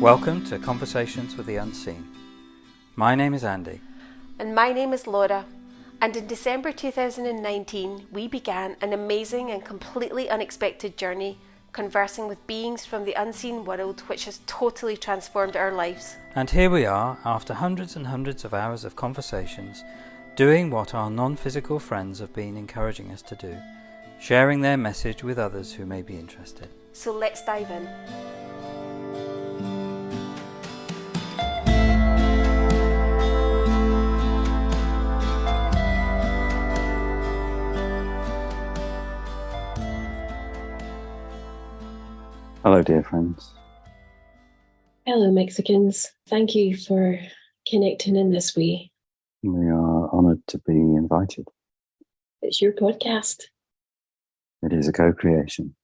Welcome to Conversations with the Unseen. My name is Andy. And my name is Laura. And in December 2019, we began an amazing and completely unexpected journey, conversing with beings from the unseen world, which has totally transformed our lives. And here we are, after hundreds and hundreds of hours of conversations, doing what our non-physical friends have been encouraging us to do, sharing their message with others who may be interested. So let's dive in. Hello, dear friends. Hello, Mexicans. Thank you for connecting in this way. We are honoured to be invited. It's your podcast. It is a co-creation.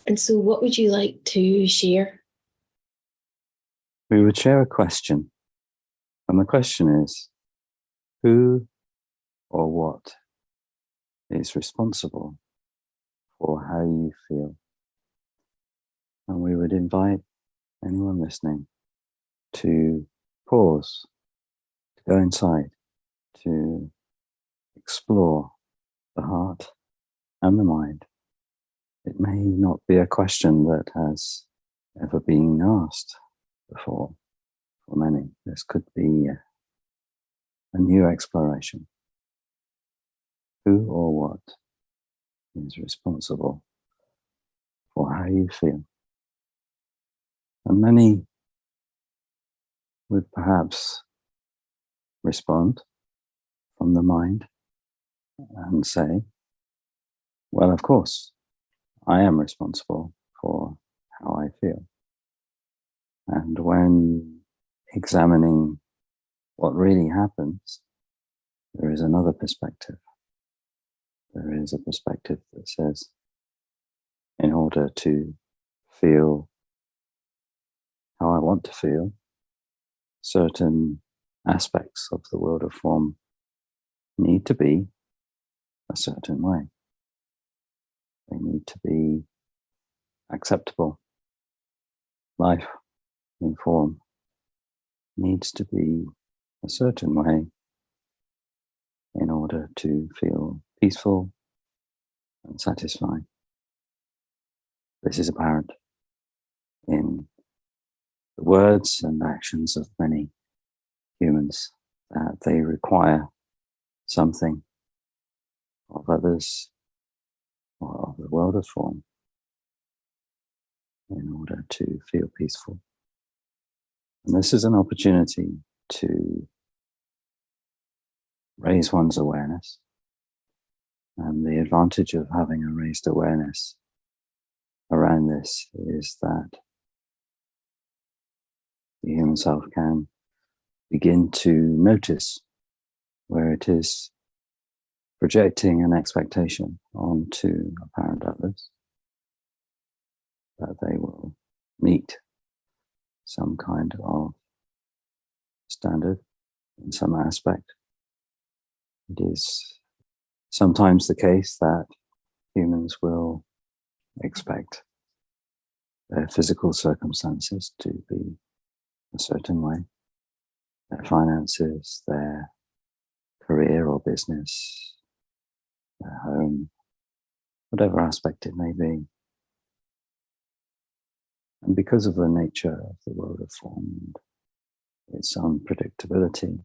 And so what would you like to share? We would share a question. And the question is, who or what is responsible for how you feel? And we would invite anyone listening to pause, to go inside, to explore the heart and the mind. It may not be a question that has ever been asked before for many. This could be a new exploration. Who or what is responsible for how you feel? And many would perhaps respond from the mind and say, well, of course, I am responsible for how I feel. And when examining what really happens, there is another perspective. There is a perspective that says, in order to feel how I want to feel, certain aspects of the world of form need to be a certain way. They need to be acceptable. Life in form needs to be a certain way in order to feel peaceful and satisfying. This is apparent in the words and actions of many humans, that they require something of others or of the world of form in order to feel peaceful. And this is an opportunity to raise one's awareness. And the advantage of having a raised awareness around this is that the human self can begin to notice where it is projecting an expectation onto apparent others, that they will meet some kind of standard in some aspect. It is sometimes the case that humans will expect their physical circumstances to be a certain way, their finances, their career or business, their home, whatever aspect it may be. And because of the nature of the world of form and its unpredictability,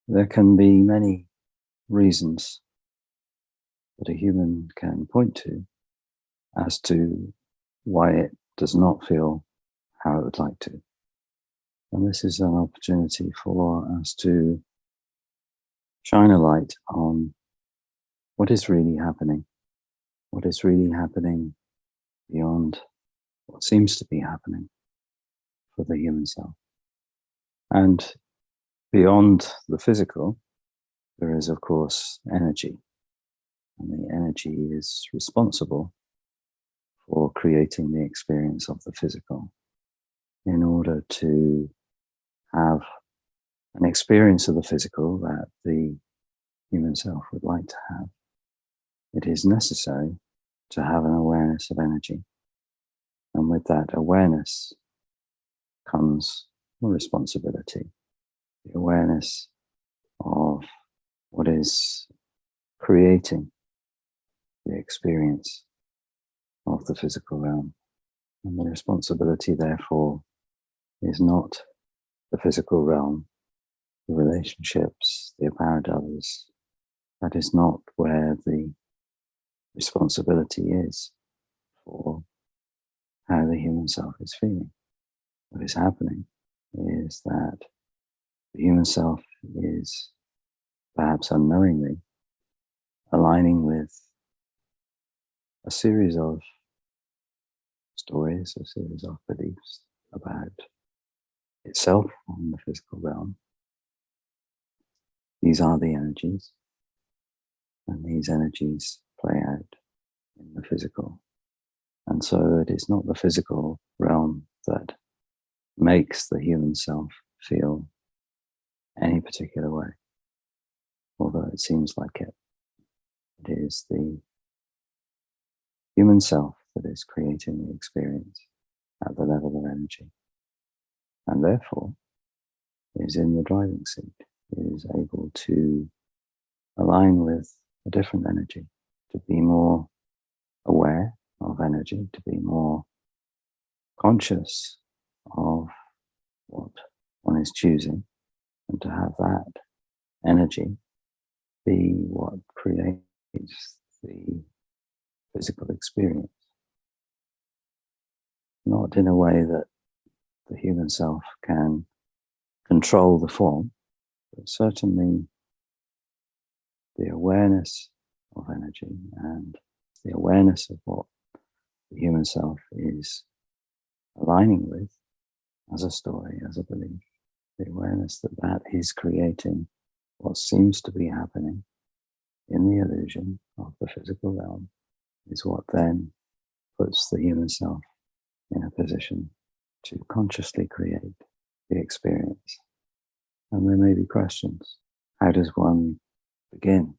there can be many reasons that a human can point to as to why it does not feel how it would like to. And this is an opportunity for us to shine a light on what is really happening beyond what seems to be happening for the human self. And beyond the physical, there is, of course, energy. And the energy is responsible for creating the experience of the physical in order to have an experience of the physical that the human self would like to have. It is necessary to have an awareness of energy. And with that awareness, comes a responsibility, the awareness of what is creating the experience of the physical realm. And the responsibility, therefore, is not the physical realm, the relationships, the apparent others. That is not where the responsibility is for how the human self is feeling. What is happening is that the human self is perhaps unknowingly aligning with a series of stories, a series of beliefs about itself and the physical realm. These are the energies, and these energies play out in the physical. And so it is not the physical realm that makes the human self feel any particular way, although it seems like it. It is the human self that is creating the experience at the level of energy, and therefore is in the driving seat, is able to align with a different energy, to be more aware of energy, to be more conscious of what one is choosing, and to have that energy be what creates the physical experience. Not in a way that the human self can control the form, but certainly the awareness of energy and the awareness of what the human self is aligning with as a story, as a belief, the awareness that that is creating what seems to be happening in the illusion of the physical realm is what then puts the human self in a position to consciously create the experience. And there may be questions. How does one begin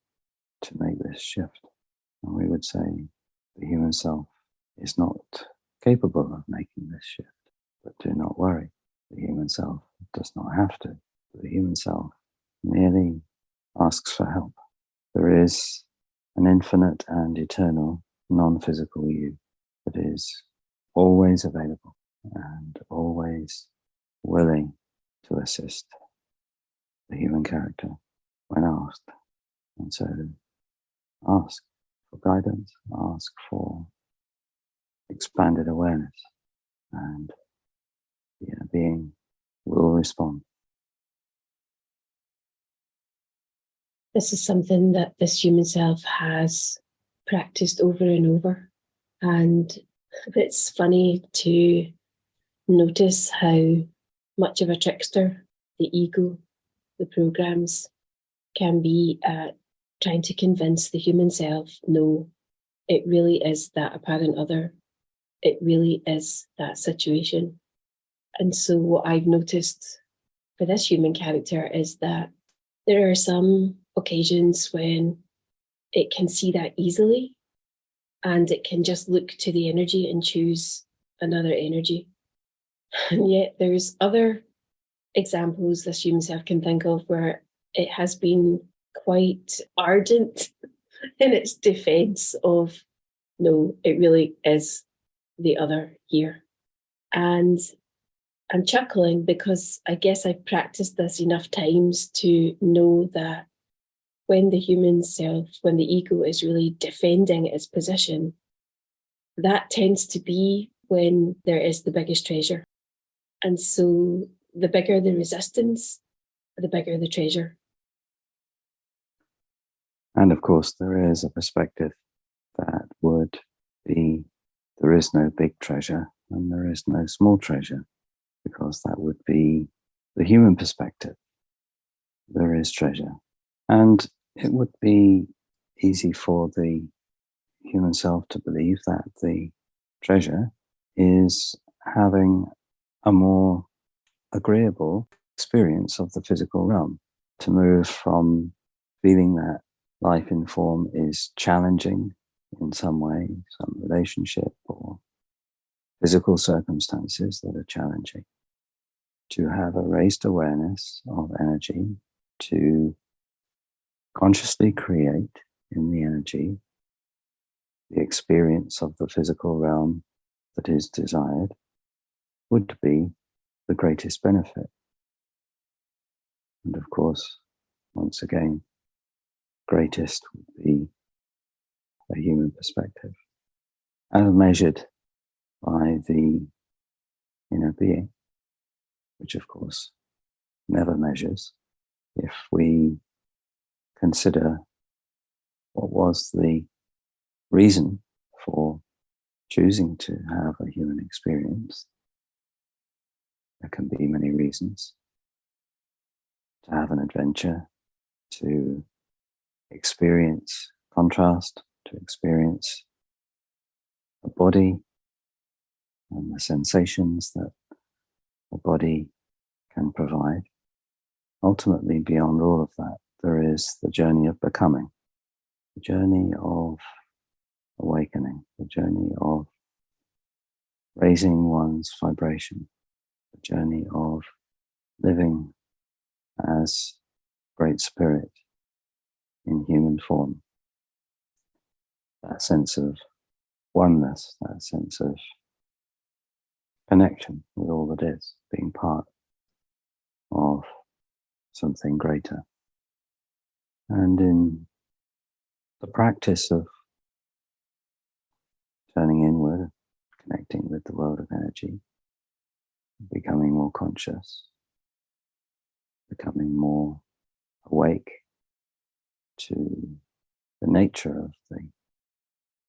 to make this shift? And we would say the human self is not capable of making this shift, but do not worry. The human self does not have to. The human self merely asks for help. There is an infinite and eternal non-physical you that is always available and always willing to assist the human character when asked. And so ask for guidance, ask for expanded awareness, and the inner being will respond. This is something that this human self has practiced over and over. And it's funny to notice how much of a trickster the ego, the programs, can be at trying to convince the human self, no, it really is that apparent other. It really is that situation. And so what I've noticed for this human character is that there are some occasions when it can see that easily and it can just look to the energy and choose another energy. And yet there's other examples this human self can think of where it has been quite ardent in its defense of, no, it really is the other here. And I'm chuckling because I guess I've practiced this enough times to know that when the human self, when the ego is really defending its position, that tends to be when there is the biggest treasure. And so the bigger the resistance, the bigger the treasure. And of course, there is a perspective that would be there is no big treasure and there is no small treasure, because that would be the human perspective. There is treasure. And it would be easy for the human self to believe that the treasure is having a more agreeable experience of the physical realm, to move from feeling that life in form is challenging in some way, some relationship or physical circumstances that are challenging, to have a raised awareness of energy, to consciously create in the energy the experience of the physical realm that is desired, would be the greatest benefit. And of course, once again, greatest would be a human perspective, as measured by the inner being, which of course never measures. If we consider what was the reason for choosing to have a human experience, there can be many reasons. To have an adventure, to experience contrast, to experience a body and the sensations that a body can provide. Ultimately, beyond all of that, there is the journey of becoming, the journey of awakening, the journey of raising one's vibration, the journey of living as Great Spirit in human form. That sense of oneness, that sense of connection with all that is, being part of something greater. And in the practice of turning inward, connecting with the world of energy, becoming more conscious, becoming more awake to the nature of the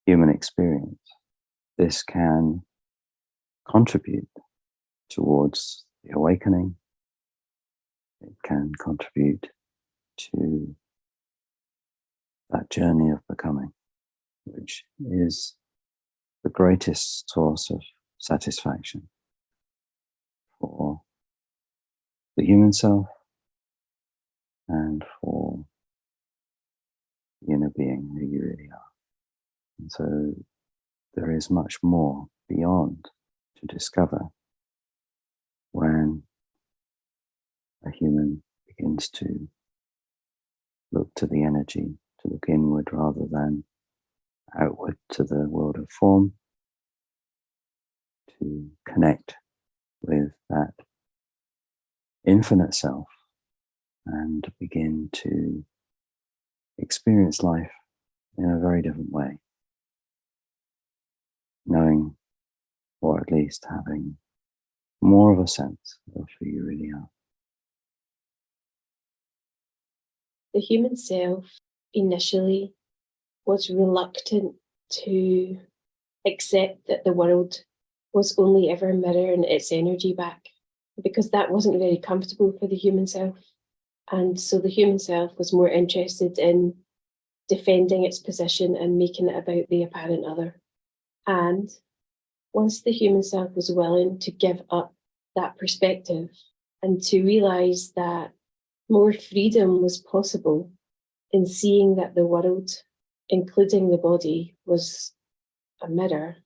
human experience, this can contribute towards the awakening. It can contribute to that journey of becoming, which is the greatest source of satisfaction for the human self and for the inner being who you really are. And so there is much more beyond to discover when a human begins to look to the energy, to look inward rather than outward to the world of form, to connect with that infinite self and begin to experience life in a very different way, knowing, or at least having, more of a sense of who you really are. The human self initially was reluctant to accept that the world was only ever mirroring its energy back, because that wasn't very comfortable for the human self. And so the human self was more interested in defending its position and making it about the apparent other. And once the human self was willing to give up that perspective and to realize that more freedom was possible in seeing that the world, including the body, was a mirror,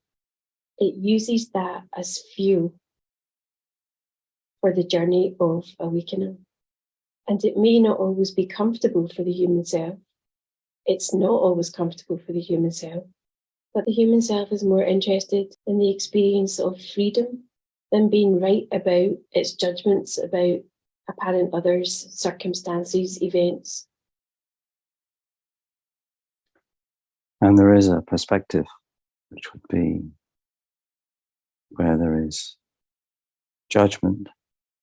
it uses that as fuel for the journey of awakening. And it may not always be comfortable for the human self. It's not always comfortable for the human self. But the human self is more interested in the experience of freedom than being right about its judgments about apparent others, circumstances, events. And there is a perspective which would be where there is judgment,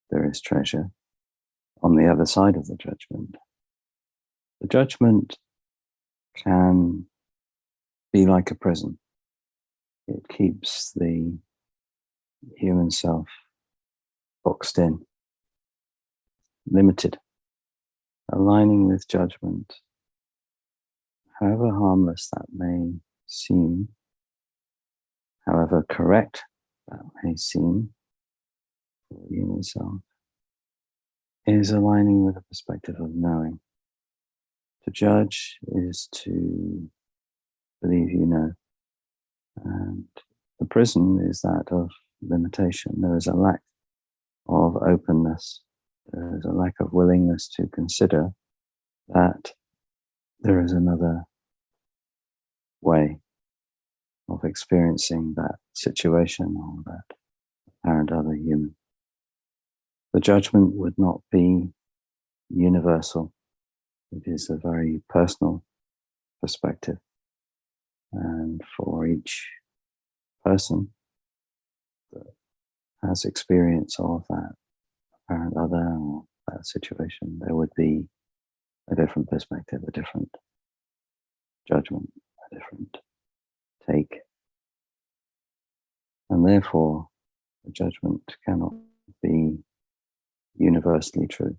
there is treasure. On the other side of the judgment can be like a prison. It keeps the human self boxed in, limited. Aligning with judgment, however harmless that may seem, however correct that may seem for the human self, is aligning with a perspective of knowing. To judge is to believe you know. And the prison is that of limitation. There is a lack of openness. There is a lack of willingness to consider that there is another way of experiencing that situation or that apparent other human. The judgment would not be universal. It is a very personal perspective. And for each person that has experience of that apparent other or that situation, there would be a different perspective, a different judgment, a different take. And therefore, the judgment cannot be universally true.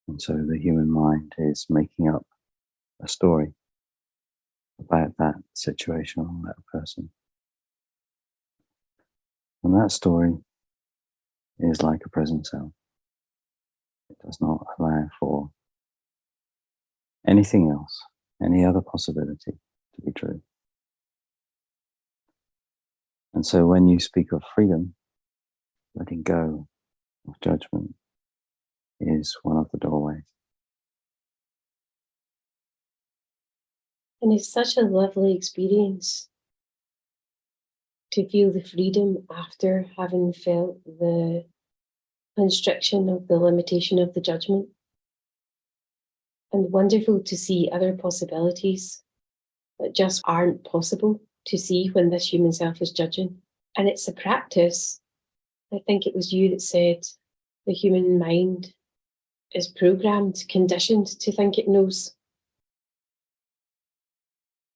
And so the human mind is making up a story about that situation or that person. And that story is like a prison cell. It does not allow for anything else, any other possibility to be true. And so when you speak of freedom, letting go of judgment is one of the doorways. And it's such a lovely experience to feel the freedom after having felt the constriction of the limitation of the judgment. And wonderful to see other possibilities that just aren't possible to see when this human self is judging. And it's a practice. I think it was you that said the human mind is programmed, conditioned to think it knows.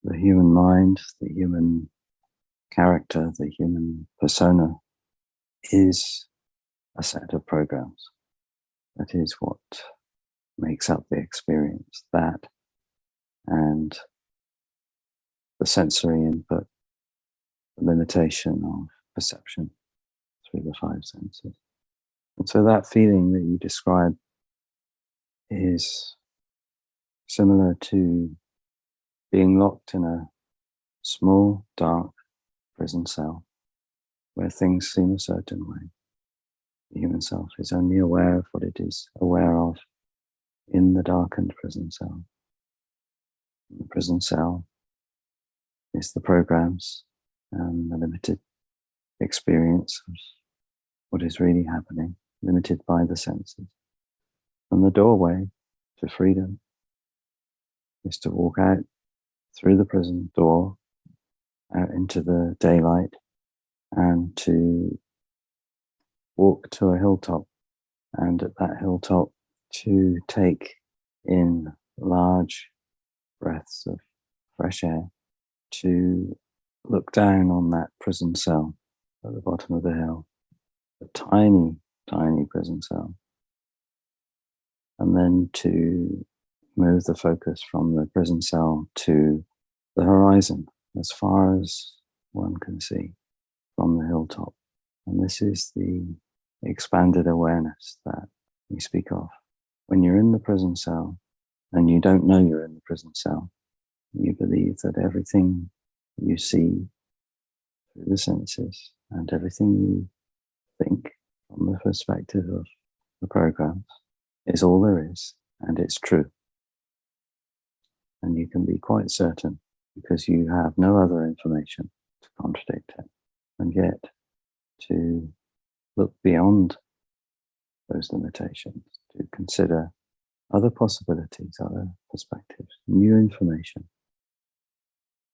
The human mind, the human character, the human persona is a set of programs. That is what makes up the experience. That and the sensory input, the limitation of perception through the five senses. And so that feeling that you describe is similar to being locked in a small, dark prison cell where things seem a certain way. The human self is only aware of what it is aware of in the darkened prison cell. The prison cell is the programs and the limited experience of what is really happening, limited by the senses. And the doorway to freedom is to walk out through the prison door, out into the daylight, and to walk to a hilltop, and at that hilltop to take in large breaths of fresh air, to look down on that prison cell at the bottom of the hill, a tiny, tiny prison cell, and then to move the focus from the prison cell to the horizon, as far as one can see from the hilltop. And this is the expanded awareness that we speak of. When you're in the prison cell and you don't know you're in the prison cell, you believe that everything you see through the senses and everything you think from the perspective of the programs is all there is, and it's true. And you can be quite certain because you have no other information to contradict it. And yet, to look beyond those limitations, to consider other possibilities, other perspectives, new information,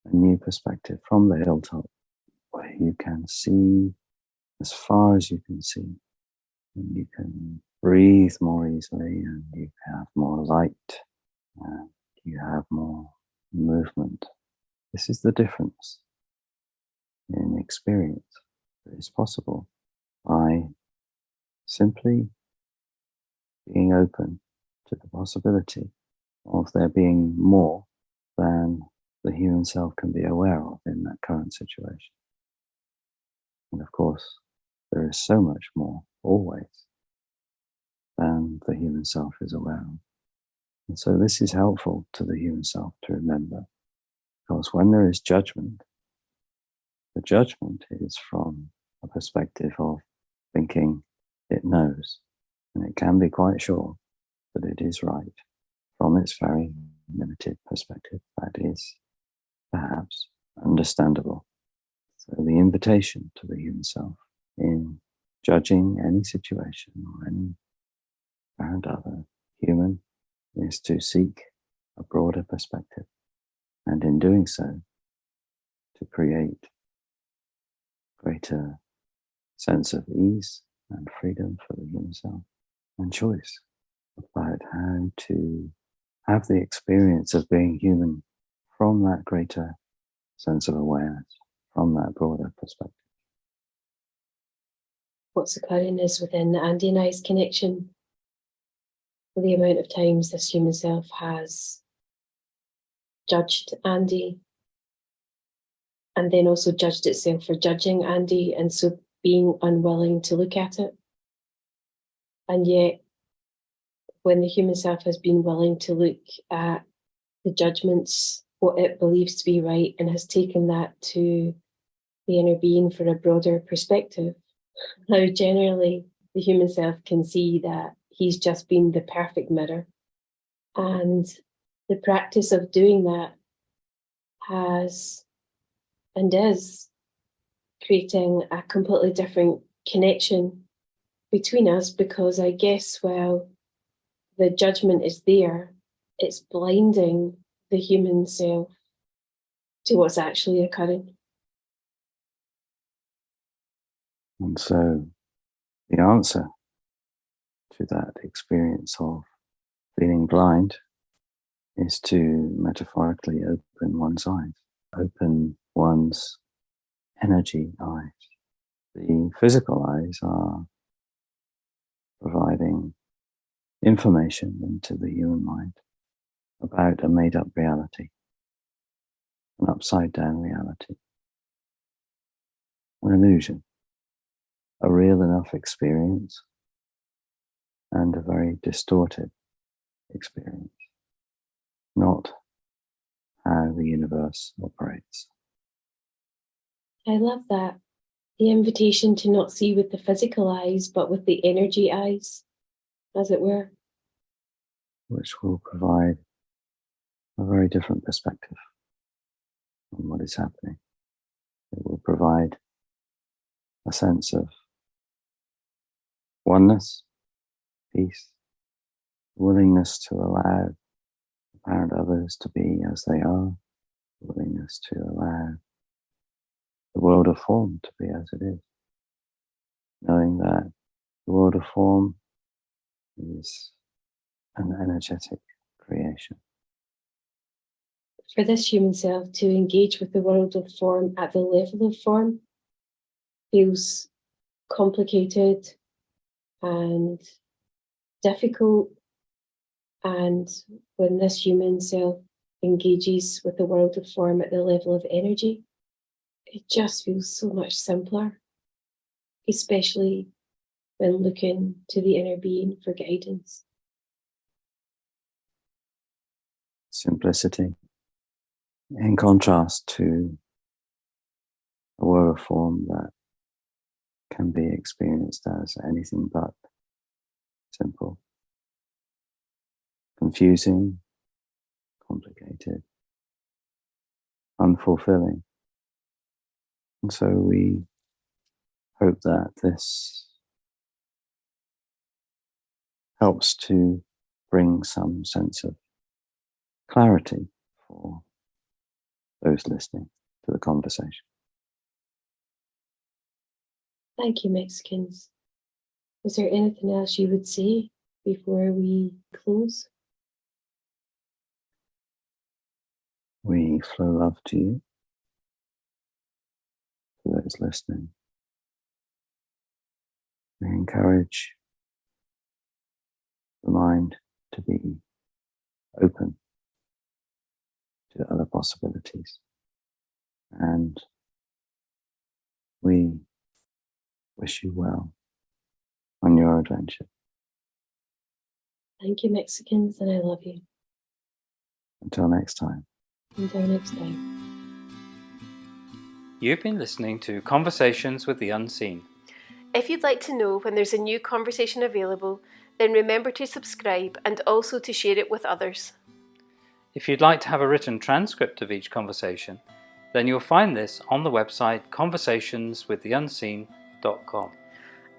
a new perspective from the hilltop where you can see as far as you can see, and you can breathe more easily, and you have more light, and you have more movement. This is the difference in experience that is possible by simply being open to the possibility of there being more than the human self can be aware of in that current situation. And of course, there is so much more, always, than the human self is aware of. And so this is helpful to the human self to remember, because when there is judgment, the judgment is from a a perspective of thinking it knows, and it can be quite sure that it is right from its very limited perspective. That is perhaps understandable. So the invitation to the human self in judging any situation or any apparent other human is to seek a broader perspective, and in doing so, to create greater sense of ease and freedom for the human self and choice about how to have the experience of being human from that greater sense of awareness, from that broader perspective. What's occurring is within the Andy and I's connection, the amount of times this human self has judged Andy and then also judged itself for judging Andy, and so being unwilling to look at it. And yet, when the human self has been willing to look at the judgments, what it believes to be right, and has taken that to the inner being for a broader perspective, now generally the human self can see that he's just been the perfect mirror. And the practice of doing that has and is creating a completely different connection between us, because I guess while the judgment is there, it's blinding the human self to what's actually occurring. And so the answer to that experience of feeling blind is to metaphorically open one's eyes, open one's energy eyes. The physical eyes are providing information into the human mind about a made-up reality, an upside-down reality, an illusion, a real enough experience, and a very distorted experience, not how the universe operates. I love that. The invitation to not see with the physical eyes, but with the energy eyes, as it were. Which will provide a very different perspective on what is happening. It will provide a sense of oneness, peace, willingness to allow apparent others to be as they are, willingness to allow the world of form to be as it is, knowing that the world of form is an energetic creation. For this human self to engage with the world of form at the level of form feels complicated and difficult. And when this human self engages with the world of form at the level of energy, it just feels so much simpler, especially when looking to the inner being for guidance. Simplicity, in contrast to a world of form that can be experienced as anything but simple, confusing, complicated, unfulfilling. And so we hope that this helps to bring some sense of clarity for those listening to the conversation. Thank you, Mexicans. Is there anything else you would say before we close? We flow love to you, to those listening. We encourage the mind to be open to other possibilities. And we wish you well on your adventure. Thank you, Mexicans, and I love you. Until next time. Until next time. You've been listening to Conversations with the Unseen. If you'd like to know when there's a new conversation available, then remember to subscribe and also to share it with others. If you'd like to have a written transcript of each conversation, then you'll find this on the website conversationswiththeunseen.com.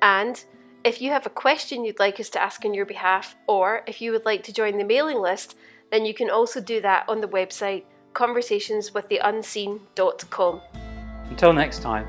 And if you have a question you'd like us to ask on your behalf, or if you would like to join the mailing list, then you can also do that on the website conversationswiththeunseen.com. Until next time.